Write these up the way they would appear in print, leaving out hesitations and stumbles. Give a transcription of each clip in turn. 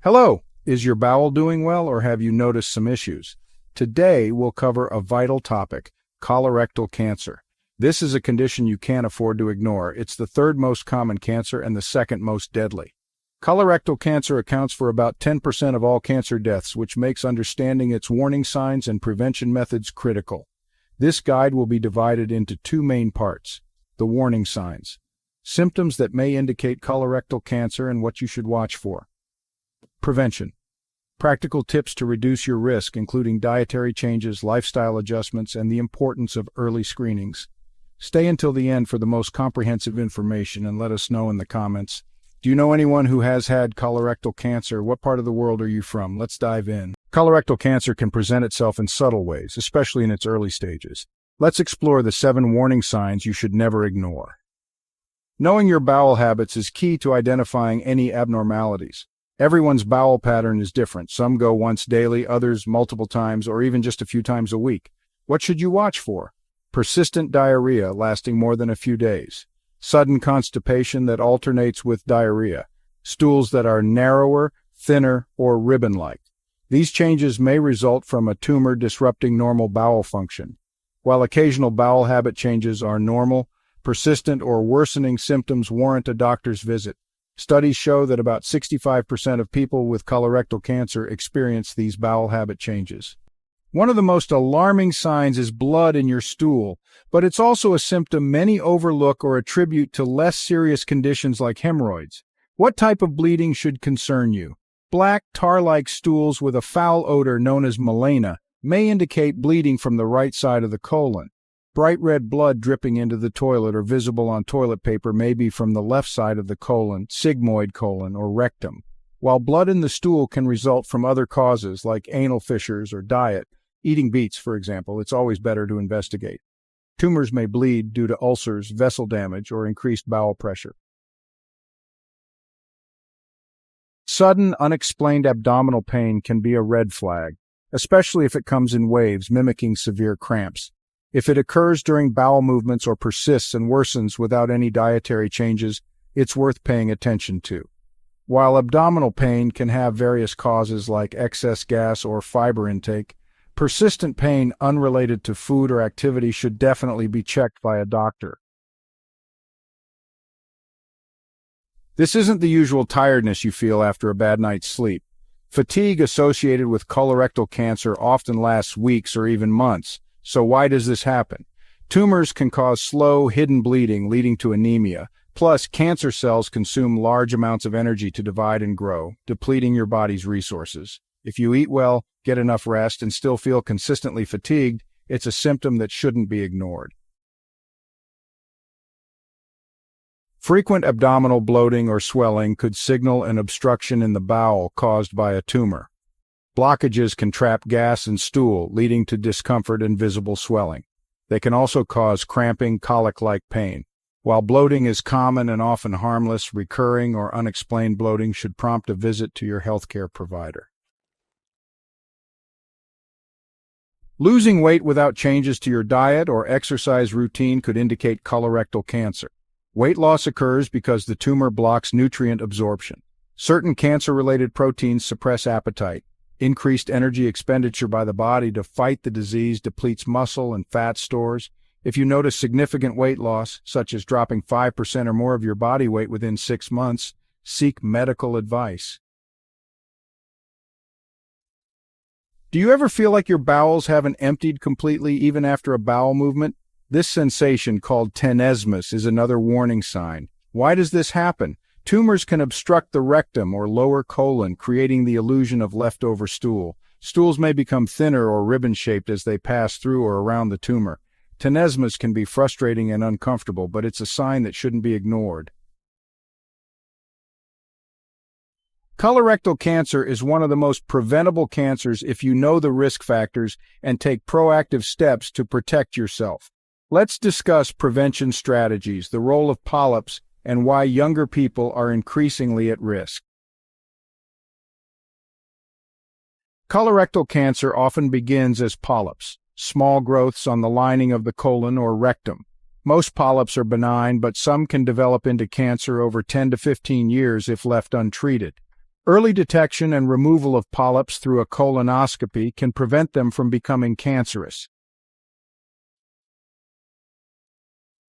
Hello! Is your bowel doing well or have you noticed some issues? Today we'll cover a vital topic, colorectal cancer. This is a condition you can't afford to ignore. It's the third most common cancer and the second most deadly. Colorectal cancer accounts for about 10% of all cancer deaths, which makes understanding its warning signs and prevention methods critical. This guide will be divided into two main parts: the warning signs, symptoms that may indicate colorectal cancer and what you should watch for. Prevention. Practical tips to reduce your risk, including dietary changes, lifestyle adjustments, and the importance of early screenings. Stay until the end for the most comprehensive information and let us know in the comments. Do you know anyone who has had colorectal cancer? What part of the world are you from? Let's dive in. Colorectal cancer can present itself in subtle ways, especially in its early stages. Let's explore the 7 warning signs you should never ignore. Knowing your bowel habits is key to identifying any abnormalities. Everyone's bowel pattern is different. Some go once daily, others multiple times, or even just a few times a week. What should you watch for? Persistent diarrhea lasting more than a few days. Sudden constipation that alternates with diarrhea. Stools that are narrower, thinner, or ribbon-like. These changes may result from a tumor disrupting normal bowel function. While occasional bowel habit changes are normal, persistent or worsening symptoms warrant a doctor's visit. Studies show that about 65% of people with colorectal cancer experience these bowel habit changes. One of the most alarming signs is blood in your stool, but it's also a symptom many overlook or attribute to less serious conditions like hemorrhoids. What type of bleeding should concern you? Black, tar-like stools with a foul odor known as melena may indicate bleeding from the right side of the colon. Bright red blood dripping into the toilet or visible on toilet paper may be from the left side of the colon, sigmoid colon, or rectum. While blood in the stool can result from other causes like anal fissures or diet, eating beets, for example, it's always better to investigate. Tumors may bleed due to ulcers, vessel damage, or increased bowel pressure. Sudden, unexplained abdominal pain can be a red flag, especially if it comes in waves, mimicking severe cramps. If it occurs during bowel movements or persists and worsens without any dietary changes, it's worth paying attention to. While abdominal pain can have various causes like excess gas or fiber intake, persistent pain unrelated to food or activity should definitely be checked by a doctor. This isn't the usual tiredness you feel after a bad night's sleep. Fatigue associated with colorectal cancer often lasts weeks or even months. So why does this happen? Tumors can cause slow, hidden bleeding leading to anemia. Plus, cancer cells consume large amounts of energy to divide and grow, depleting your body's resources. If you eat well, get enough rest, and still feel consistently fatigued, it's a symptom that shouldn't be ignored. Frequent abdominal bloating or swelling could signal an obstruction in the bowel caused by a tumor. Blockages can trap gas in stool, leading to discomfort and visible swelling. They can also cause cramping, colic-like pain. While bloating is common and often harmless, recurring or unexplained bloating should prompt a visit to your healthcare provider. Losing weight without changes to your diet or exercise routine could indicate colorectal cancer. Weight loss occurs because the tumor blocks nutrient absorption. Certain cancer-related proteins suppress appetite. Increased energy expenditure by the body to fight the disease depletes muscle and fat stores. If you notice significant weight loss, such as dropping 5% or more of your body weight within 6 months, seek medical advice. Do you ever feel like your bowels haven't emptied completely even after a bowel movement? This sensation, called tenesmus, is another warning sign. Why does this happen? Tumors can obstruct the rectum or lower colon, creating the illusion of leftover stool. Stools may become thinner or ribbon-shaped as they pass through or around the tumor. Tenesmus can be frustrating and uncomfortable, but it's a sign that shouldn't be ignored. Colorectal cancer is one of the most preventable cancers if you know the risk factors and take proactive steps to protect yourself. Let's discuss prevention strategies, the role of polyps, and why younger people are increasingly at risk. Colorectal cancer often begins as polyps, small growths on the lining of the colon or rectum. Most polyps are benign, but some can develop into cancer over 10 to 15 years if left untreated. Early detection and removal of polyps through a colonoscopy can prevent them from becoming cancerous.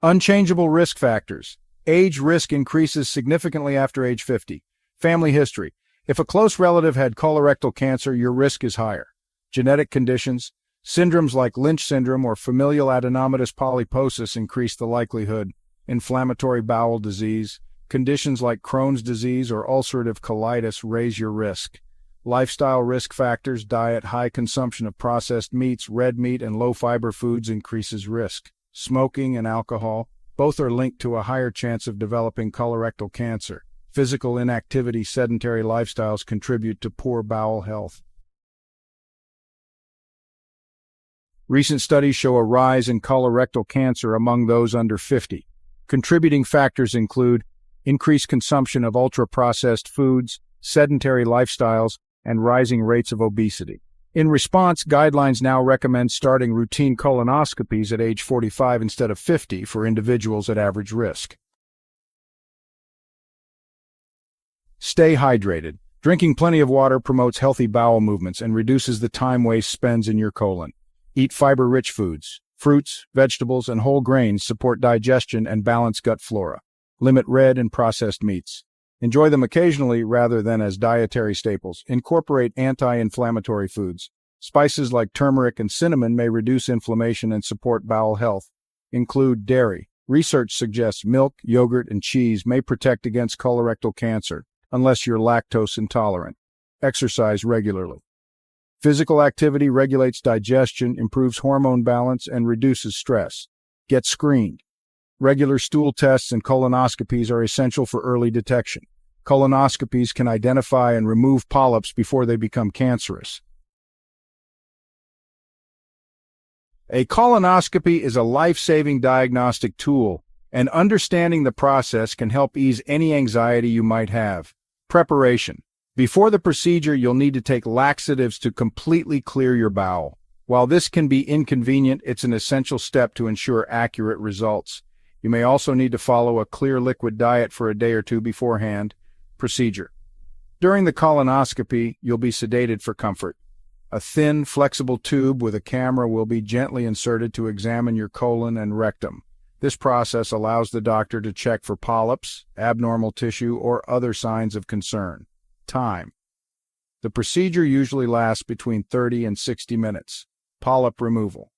Unchangeable risk factors. Age risk increases significantly after age 50. Family history. If a close relative had colorectal cancer, your risk is higher. Genetic conditions. Syndromes like Lynch syndrome or familial adenomatous polyposis increase the likelihood. Inflammatory bowel disease. Conditions like Crohn's disease or ulcerative colitis raise your risk. Lifestyle risk factors. Diet. High consumption of processed meats, red meat, and low-fiber foods increases risk. Smoking and alcohol. Both are linked to a higher chance of developing colorectal cancer. Physical inactivity. Sedentary lifestyles contribute to poor bowel health. Recent studies show a rise in colorectal cancer among those under 50. Contributing factors include increased consumption of ultra-processed foods, sedentary lifestyles, and rising rates of obesity. In response, guidelines now recommend starting routine colonoscopies at age 45 instead of 50 for individuals at average risk. Stay hydrated. Drinking plenty of water promotes healthy bowel movements and reduces the time waste spends in your colon. Eat fiber-rich foods. Fruits, vegetables, and whole grains support digestion and balance gut flora. Limit red and processed meats. Enjoy them occasionally rather than as dietary staples. Incorporate anti-inflammatory foods. Spices like turmeric and cinnamon may reduce inflammation and support bowel health. Include dairy. Research suggests milk, yogurt, and cheese may protect against colorectal cancer, unless you're lactose intolerant. Exercise regularly. Physical activity regulates digestion, improves hormone balance, and reduces stress. Get screened. Regular stool tests and colonoscopies are essential for early detection. Colonoscopies can identify and remove polyps before they become cancerous. A colonoscopy is a life-saving diagnostic tool, and understanding the process can help ease any anxiety you might have. Preparation. Before the procedure, you'll need to take laxatives to completely clear your bowel. While this can be inconvenient, it's an essential step to ensure accurate results. You may also need to follow a clear liquid diet for a day or two beforehand. Procedure. During the colonoscopy, you'll be sedated for comfort. A thin, flexible tube with a camera will be gently inserted to examine your colon and rectum. This process allows the doctor to check for polyps, abnormal tissue, or other signs of concern. Time. The procedure usually lasts between 30 and 60 minutes. Polyp removal.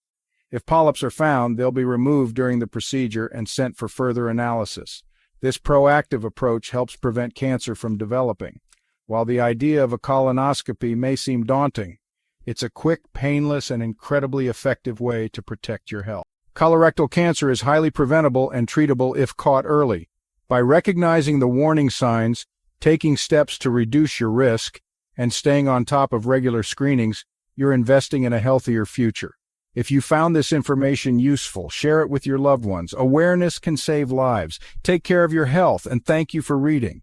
If polyps are found, they'll be removed during the procedure and sent for further analysis. This proactive approach helps prevent cancer from developing. While the idea of a colonoscopy may seem daunting, it's a quick, painless, and incredibly effective way to protect your health. Colorectal cancer is highly preventable and treatable if caught early. By recognizing the warning signs, taking steps to reduce your risk, and staying on top of regular screenings, you're investing in a healthier future. If you found this information useful, share it with your loved ones. Awareness can save lives. Take care of your health, and thank you for reading.